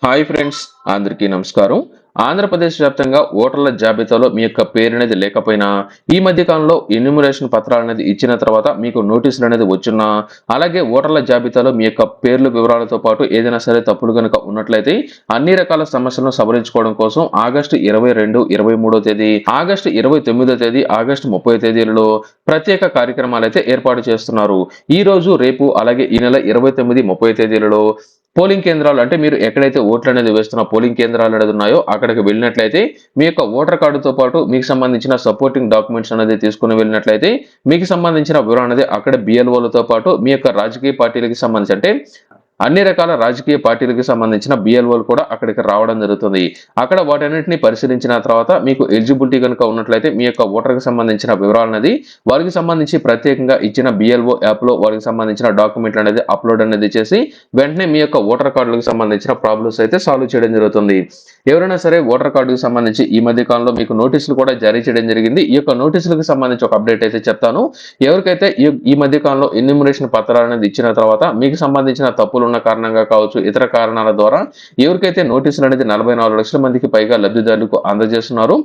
Hi friends, అందరికీ నమస్కారం. ఆంధ్రప్రదేశ్ వ్యాప్తంగా ఓటర్ల జాబితాలో మీ యొక్క పేరు అనేది లేకపోయినా, ఈ మధ్య కాలంలో ఎన్యూమరేషన్ పత్రాలు అనేది ఇచ్చిన తర్వాత మీకు నోటీసులు అనేది వచ్చున్నా, అలాగే ఓటర్ల జాబితాలో మీ యొక్క పేర్లు వివరాలతో పాటు ఏదైనా సరే తప్పులు కనుక ఉన్నట్లయితే అన్ని రకాల సమస్యలను సవరించుకోవడం కోసం ఆగస్టు 22, 23 తేదీ, ఆగస్టు 29 తేదీ, ఆగస్టు 30 తేదీలలో ప్రత్యేక కార్యక్రమాలు అయితే ఏర్పాటు చేస్తున్నారు. ఈ రోజు, రేపు అలాగే ఈ నెల 29, 30 తేదీలలో పోలింగ్ కేంద్రాలు అంటే మీరు ఎక్కడైతే ఓట్లు అనేది వేస్తున్న పోలింగ్ కేంద్రాలు అనేది ఉన్నాయో అక్కడికి వెళ్ళినట్లయితే మీ యొక్క ఓటర్ కార్డుతో పాటు మీకు సంబంధించిన సపోర్టింగ్ డాక్యుమెంట్స్ అనేది తీసుకుని వెళ్ళినట్లయితే మీకు సంబంధించిన వివరణ అనేది అక్కడ బిఎల్ఓలతో పాటు మీ యొక్క రాజకీయ పార్టీలకి సంబంధించి అంటే అన్ని రకాల రాజకీయ పార్టీలకు సంబంధించిన బిఎల్ఓలు కూడా అక్కడికి రావడం జరుగుతుంది. అక్కడ వాటన్నిటిని పరిశీలించిన తర్వాత మీకు ఎలిజిబిలిటీ కనుక ఉన్నట్లయితే మీ యొక్క ఓటర్కి సంబంధించిన వివరాలు అనేది వారికి సంబంధించి ప్రత్యేకంగా ఇచ్చిన బిఎల్ఓ యాప్లో వారికి సంబంధించిన డాక్యుమెంట్లు అనేది అప్లోడ్ అనేది చేసి వెంటనే మీ యొక్క ఓటర్ కార్డులకు సంబంధించిన ప్రాబ్లమ్స్ అయితే సాల్వ్ చేయడం జరుగుతుంది. ఎవరైనా సరే ఓటర్ కార్డుకు సంబంధించి ఈ మధ్య కాలంలో మీకు నోటీసులు కూడా జారీ చేయడం జరిగింది. ఈ యొక్క నోటీసులకు సంబంధించి ఒక అప్డేట్ అయితే చెప్తాను. ఎవరికైతే ఈ మధ్య కాలంలో ఎన్యూమరేషన్ పత్రాలు అనేది ఇచ్చిన తర్వాత మీకు సంబంధించిన తప్పులు ఉన్న కారణంగా కావచ్చు, ఇతర కారణాల ద్వారా ఎవరికైతే నోటీసులు అనేది 44 లక్షల మందికి పైగా లబ్ధిదారులకు అందజేస్తున్నారు,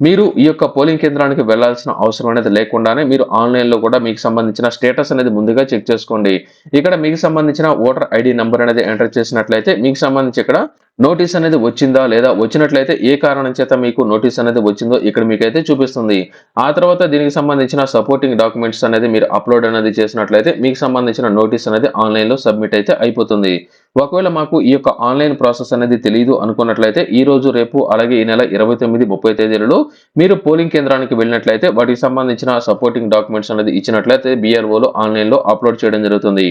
మీరు ఈ యొక్క పోలింగ్ కేంద్రానికి వెళ్లాల్సిన అవసరం అనేది లేకుండానే మీరు ఆన్లైన్ లో కూడా మీకు సంబంధించిన స్టేటస్ అనేది ముందుగా చెక్ చేసుకోండి. ఇక్కడ మీకు సంబంధించిన ఓటర్ ఐడి నంబర్ అనేది ఎంటర్ చేసినట్లయితే మీకు సంబంధించి ఇక్కడ నోటీస్ అనేది వచ్చిందా లేదా, వచ్చినట్లయితే ఏ కారణం చేత మీకు నోటీస్ అనేది వచ్చిందో ఇక్కడ మీకైతే చూపిస్తుంది. ఆ తర్వాత దీనికి సంబంధించిన సపోర్టింగ్ డాక్యుమెంట్స్ అనేది మీరు అప్లోడ్ అనేది చేసినట్లయితే మీకు సంబంధించిన నోటీస్ అనేది ఆన్లైన్ లో సబ్మిట్ అయితే అయిపోతుంది. ఒకవేళ మాకు ఈ యొక్క ఆన్లైన్ ప్రాసెస్ అనేది తెలియదు అనుకున్నట్లయితే ఈ రోజు, రేపు అలాగే ఈ నెల 29, 30 తేదీలలో మీరు పోలింగ్ కేంద్రానికి వెళ్ళినట్లయితే వాటికి సంబంధించిన సపోర్టింగ్ డాక్యుమెంట్స్ అనేది ఇచ్చినట్లయితే బిఆర్ఓలు ఆన్లైన్ లో అప్లోడ్ చేయడం జరుగుతుంది.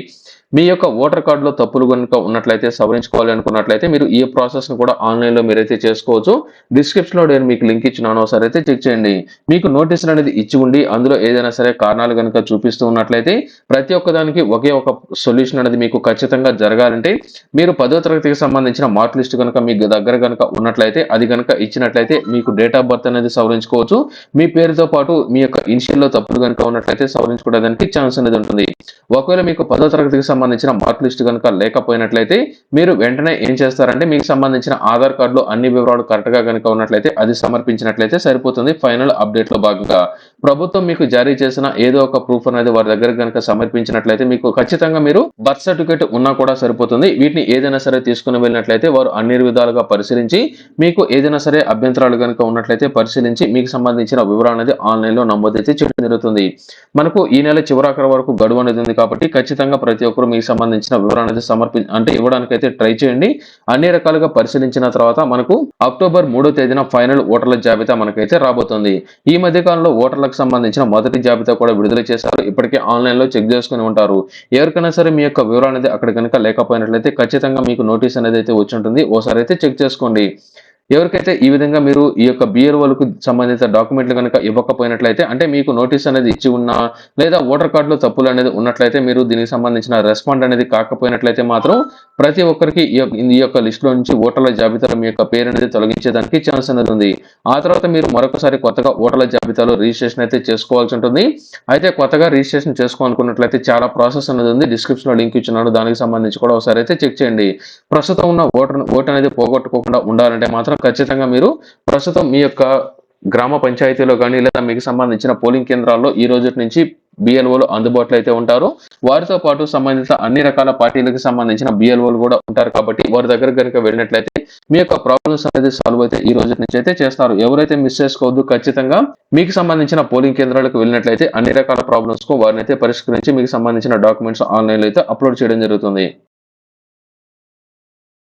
మీ యొక్క ఓటర్ కార్డులో తప్పులు కనుక ఉన్నట్లయితే సవరించుకోవాలి అనుకున్నట్లయితే మీరు ఈ ప్రాసెస్ ను కూడా ఆన్లైన్ లో మీరైతే చేసుకోవచ్చు. డిస్క్రిప్షన్ లో నేను మీకు లింక్ ఇచ్చినాను, ఒకసారి అయితే చెక్ చేయండి. మీకు నోటీసులు అనేది ఇచ్చి ఉండి అందులో ఏదైనా సరే కారణాలు కనుక చూపిస్తూ ఉన్నట్లయితే ప్రతి ఒక్కదానికి ఒకే ఒక సొల్యూషన్ అనేది మీకు ఖచ్చితంగా జరగాలంటే మీరు 10వ తరగతికి సంబంధించిన మార్క్ లిస్ట్ కనుక మీ దగ్గర కనుక ఉన్నట్లయితే అది కనుక ఇచ్చినట్లయితే మీకు డేట్ ఆఫ్ బర్త్ అనేది సవరించుకోవచ్చు. మీ పేరుతో పాటు మీ యొక్క ఇనిషియల్ లో తప్పులు కనుక ఉన్నట్లయితే సవరించుకోవడానికి ఛాన్స్ అనేది ఉంటుంది. ఒకవేళ మీకు 10వ తరగతికి సంబంధించిన మార్క్ లిస్ట్ కనుక లేకపోయినట్లయితే మీరు వెంటనే ఏం చేస్తారంటే మీకు సంబంధించిన ఆధార్ కార్డులో అన్ని వివరాలు కరెక్ట్ గా కనుక ఉన్నట్లయితే అది సమర్పించినట్లయితే సరిపోతుంది. ఫైనల్ అప్డేట్ లో భాగంగా ప్రభుత్వం మీకు జారీ చేసిన ఏదో ఒక ప్రూఫ్ అనేది వారి దగ్గర కనుక సమర్పించినట్లయితే మీకు ఖచ్చితంగా మీరు బర్త్ సర్టిఫికేట్ ఉన్నా కూడా సరిపోతుంది. వీటిని ఏదైనా సరే తీసుకుని వెళ్ళినట్లయితే వారు అన్ని విధాలుగా పరిశీలించి మీకు ఏదైనా సరే అభ్యంతరాలు కనుక ఉన్నట్లయితే పరిశీలించి మీకు సంబంధించిన వివరాలు అనేది ఆన్లైన్ లో నమోదైతే చేయడం జరుగుతుంది. మనకు ఈ నెల చివరాఖరి వరకు గడువు అనేది ఉంది కాబట్టి ఖచ్చితంగా ప్రతి ఒక్కరు మీకు సంబంధించిన వివరాలు అనేది ఇవ్వడానికైతే ట్రై చేయండి. అన్ని రకాలుగా పరిశీలించిన తర్వాత మనకు అక్టోబర్ 3వ తేదీన ఫైనల్ ఓటర్ల జాబితా మనకైతే రాబోతుంది. ఈ మధ్య కాలంలో ఓటర్లకు సంబంధించిన మొదటి జాబితా కూడా విడుదల చేశారు. ఇప్పటికే ఆన్లైన్ లో చెక్ చేసుకుని ఉంటారు. ఎవరికైనా సరే మీ యొక్క వివరాలు అనేది అక్కడ కనుక లేకపోయినట్లయితే ఖచ్చితంగా మీకు నోటీస్ అనేది అయితే వచ్చి ఉంటుంది. ఓసారి అయితే చెక్ చేసుకోండి. ఎవరికైతే ఈ విధంగా మీరు ఈ యొక్క బిఎల్ఓలకు సంబంధిత డాక్యుమెంట్లు కనుక ఇవ్వకపోయినట్లయితే అంటే మీకు నోటీస్ అనేది ఇచ్చి ఉన్నా లేదా ఓటర్ కార్డులో తప్పులు అనేది ఉన్నట్లయితే మీరు దీనికి సంబంధించిన రెస్పాండ్ అనేది కాకపోయినట్లయితే మాత్రం ప్రతి ఒక్కరికి ఈ యొక్క లిస్ట్ లో నుంచి ఓటర్ల జాబితాలో మీ యొక్క పేరు అనేది తొలగించేదానికి ఛాన్స్ అనేది ఉంది. ఆ తర్వాత మీరు మరొకసారి కొత్తగా ఓటర్ల జాబితాలో రిజిస్ట్రేషన్ అయితే చేసుకోవాల్సి ఉంటుంది. అయితే కొత్తగా రిజిస్ట్రేషన్ చేసుకోవాలనుకున్నట్లయితే చాలా ప్రాసెస్ అనేది ఉంది. డిస్క్రిప్షన్ లో లింక్ ఇచ్చినాను, దానికి సంబంధించి కూడా ఒకసారి అయితే చెక్ చేయండి. ప్రస్తుతం ఉన్న ఓటు అనేది పోగొట్టుకోకుండా ఉండాలంటే మాత్రం ఖచ్చితంగా మీరు ప్రస్తుతం మీ యొక్క గ్రామ పంచాయతీలో కానీ లేదా మీకు సంబంధించిన పోలింగ్ కేంద్రాల్లో ఈ రోజు నుంచి బిఎల్ఓలు అందుబాటులో అయితే ఉంటారు. వారితో పాటు సంబంధిత అన్ని రకాల పార్టీలకు సంబంధించిన బిఎల్ఓలు కూడా ఉంటారు కాబట్టి వారి దగ్గర కనుక వెళ్ళినట్లయితే మీ యొక్క ప్రాబ్లమ్స్ అనేది సాల్వ్ అయితే ఈ రోజు నుంచి అయితే చేస్తారు. ఎవరైతే మిస్ చేసుకోవద్దు, ఖచ్చితంగా మీకు సంబంధించిన పోలింగ్ కేంద్రాలకు వెళ్ళినట్లయితే అన్ని రకాల ప్రాబ్లమ్స్ కు వారిని అయితే పరిష్కరించి మీకు సంబంధించిన డాక్యుమెంట్స్ ఆన్లైన్ లో అయితే అప్లోడ్ చేయడం జరుగుతుంది.